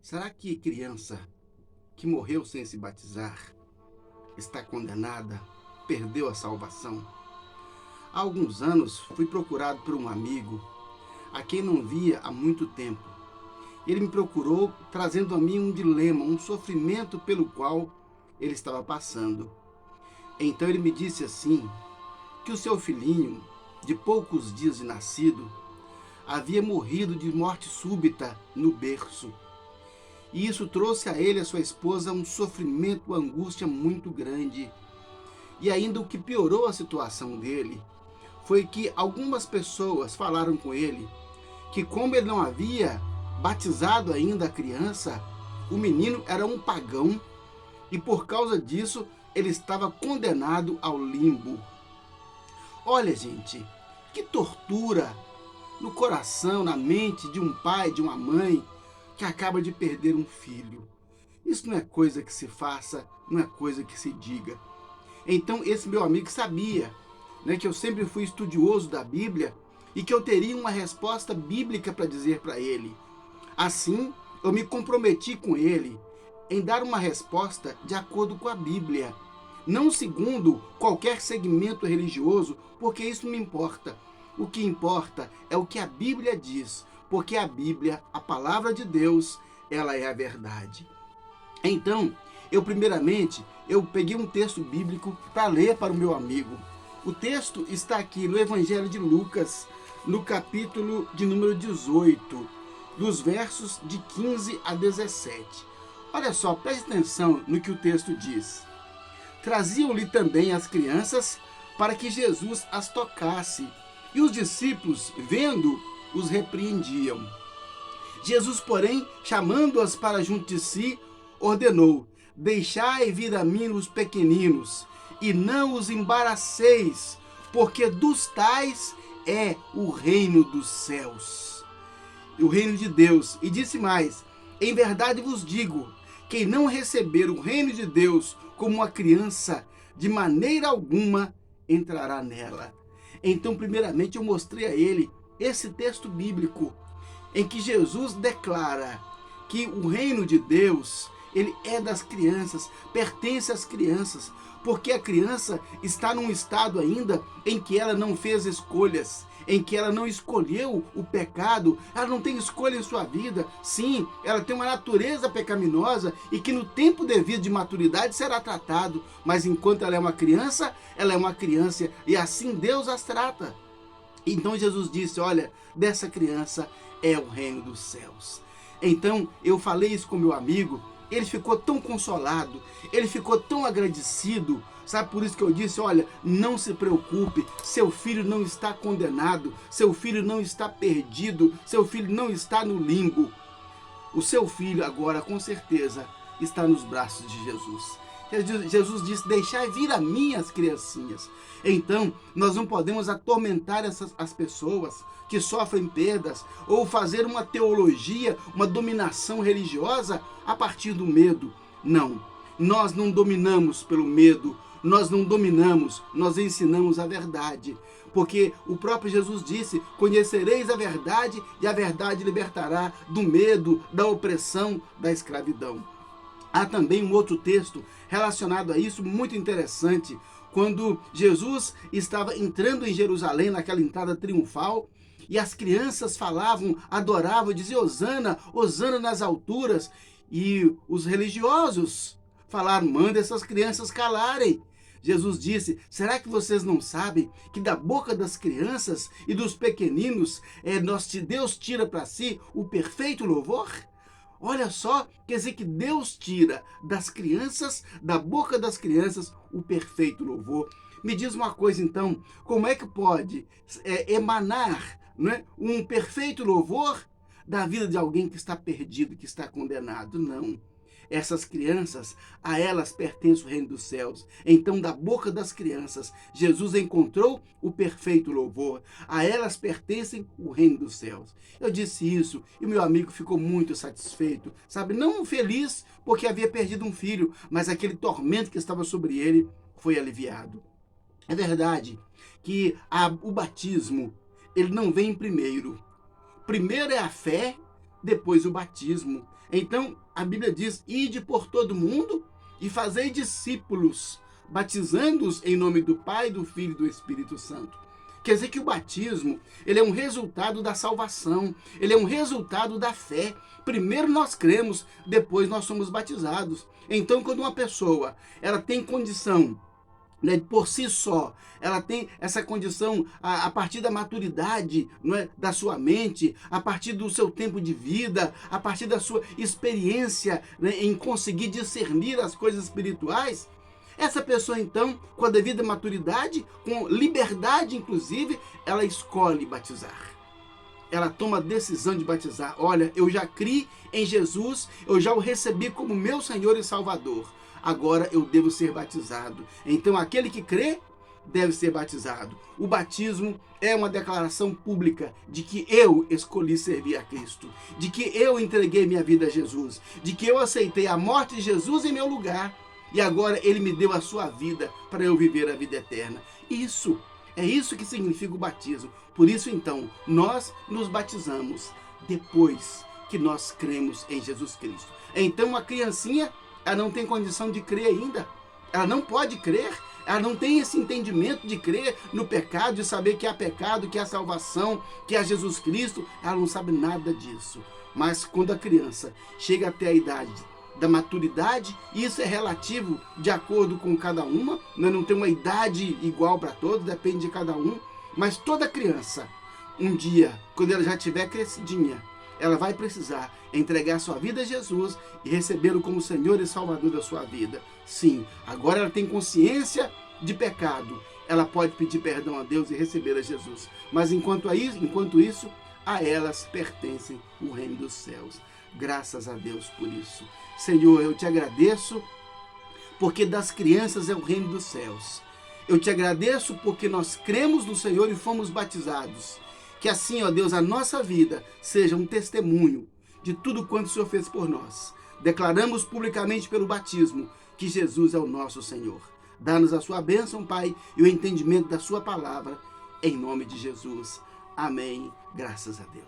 Será que criança que morreu sem se batizar está condenada? Perdeu a salvação? Há alguns anos fui procurado por um amigo a quem não via há muito tempo. Ele me procurou trazendo a mim um dilema, um sofrimento pelo qual ele estava passando. Então ele me disse assim, que o seu filhinho, de poucos dias de nascido, havia morrido de morte súbita no berço. E isso trouxe a ele e a sua esposa um sofrimento, uma angústia muito grande. E ainda o que piorou a situação dele foi que algumas pessoas falaram com ele que, como ele não havia batizado ainda a criança, o menino era um pagão e por causa disso ele estava condenado ao limbo. Olha, gente, que tortura no coração, na mente de um pai, de uma mãe que acaba de perder um filho. Isso não é coisa que se faça, não é coisa que se diga. Então esse meu amigo sabia, que eu sempre fui estudioso da Bíblia e que eu teria uma resposta bíblica para dizer para ele. Assim, eu me comprometi com ele em dar uma resposta de acordo com a Bíblia, não segundo qualquer segmento religioso, porque isso não importa. O que importa é o que a Bíblia diz, porque a Bíblia, a palavra de Deus, ela é a verdade. Então, eu peguei um texto bíblico para ler para o meu amigo. O texto está aqui no Evangelho de Lucas, no capítulo de número 18, dos versos de 15 a 17. Olha só, preste atenção no que o texto diz. Traziam-lhe também as crianças para que Jesus as tocasse, e os discípulos, vendo, os repreendiam. Jesus, porém, chamando-as para junto de si, ordenou: deixai vir a mim os pequeninos, e não os embaraceis, porque dos tais é o reino dos céus, o reino de Deus. E disse mais: em verdade vos digo, quem não receber o reino de Deus como uma criança, de maneira alguma entrará nela. Então, primeiramente, eu mostrei a ele esse texto bíblico, em que Jesus declara que o reino de Deus, ele é das crianças, pertence às crianças, porque a criança está num estado ainda em que ela não fez escolhas, em que ela não escolheu o pecado, ela não tem escolha em sua vida. Sim, ela tem uma natureza pecaminosa e que no tempo devido de maturidade será tratado, mas enquanto ela é uma criança e assim Deus as trata. Então Jesus disse: olha, dessa criança é o reino dos céus. Então eu falei isso com meu amigo, ele ficou tão consolado, ele ficou tão agradecido. Sabe, por isso que eu disse: olha, não se preocupe, seu filho não está condenado, seu filho não está perdido, seu filho não está no limbo. O seu filho agora, com certeza, está nos braços de Jesus. Jesus disse: deixai vir a mim as criancinhas. Então, nós não podemos atormentar as pessoas que sofrem perdas ou fazer uma teologia, uma dominação religiosa a partir do medo. Não, nós não dominamos pelo medo, nós não dominamos, nós ensinamos a verdade. Porque o próprio Jesus disse: conhecereis a verdade e a verdade libertará do medo, da opressão, da escravidão. Há também um outro texto relacionado a isso, muito interessante, quando Jesus estava entrando em Jerusalém, naquela entrada triunfal, e as crianças falavam, adoravam, diziam: Hosana, Hosana nas alturas. E os religiosos falaram: manda essas crianças calarem. Jesus disse: será que vocês não sabem que da boca das crianças e dos pequeninos Deus tira para si o perfeito louvor? Olha só, quer dizer que Deus tira das crianças, da boca das crianças, o perfeito louvor. Me diz uma coisa então, como é que pode emanar, um perfeito louvor da vida de alguém que está perdido, que está condenado? Não. Essas crianças, a elas pertence o reino dos céus. Então, da boca das crianças, Jesus encontrou o perfeito louvor. A elas pertencem o reino dos céus. Eu disse isso e meu amigo ficou muito satisfeito, sabe? Não feliz porque havia perdido um filho, mas aquele tormento que estava sobre ele foi aliviado. É verdade que o batismo, ele não vem primeiro. Primeiro é a fé, depois o batismo. Então, a Bíblia diz: ide por todo mundo e fazei discípulos, batizando-os em nome do Pai, do Filho e do Espírito Santo. Quer dizer que o batismo, ele é um resultado da salvação, ele é um resultado da fé. Primeiro nós cremos, depois nós somos batizados. Então, quando uma pessoa, ela tem condição, né, por si só, ela tem essa condição a partir da maturidade, não é, da sua mente, a partir do seu tempo de vida, a partir da sua experiência, né, em conseguir discernir as coisas espirituais. Essa pessoa, então, com a devida maturidade, com liberdade, inclusive, ela escolhe batizar. Ela toma a decisão de batizar. Olha, eu já criei em Jesus, eu já o recebi como meu Senhor e Salvador. Agora eu devo ser batizado. Então, aquele que crê deve ser batizado. O batismo é uma declaração pública de que eu escolhi servir a Cristo, de que eu entreguei minha vida a Jesus, de que eu aceitei a morte de Jesus em meu lugar e agora ele me deu a sua vida para eu viver a vida eterna. É isso que significa o batismo. Por isso, então, nós nos batizamos depois que nós cremos em Jesus Cristo. Então, a criancinha, ela não tem condição de crer ainda. Ela não pode crer. Ela não tem esse entendimento de crer no pecado, de saber que há pecado, que há salvação, que há Jesus Cristo. Ela não sabe nada disso. Mas quando a criança chega até a idade da maturidade, isso é relativo de acordo com cada uma, né? Não tem uma idade igual para todos, depende de cada um, mas toda criança, um dia, quando ela já estiver crescidinha, ela vai precisar entregar sua vida a Jesus e recebê-lo como Senhor e Salvador da sua vida. Sim, agora ela tem consciência de pecado, ela pode pedir perdão a Deus e receber a Jesus, mas enquanto isso, a elas pertencem o reino dos céus. Graças a Deus por isso. Senhor, eu te agradeço porque das crianças é o reino dos céus. Eu te agradeço porque nós cremos no Senhor e fomos batizados. Que assim, ó Deus, a nossa vida seja um testemunho de tudo quanto o Senhor fez por nós. Declaramos publicamente pelo batismo que Jesus é o nosso Senhor. Dá-nos a sua bênção, Pai, e o entendimento da sua palavra, em nome de Jesus. Amém. Graças a Deus.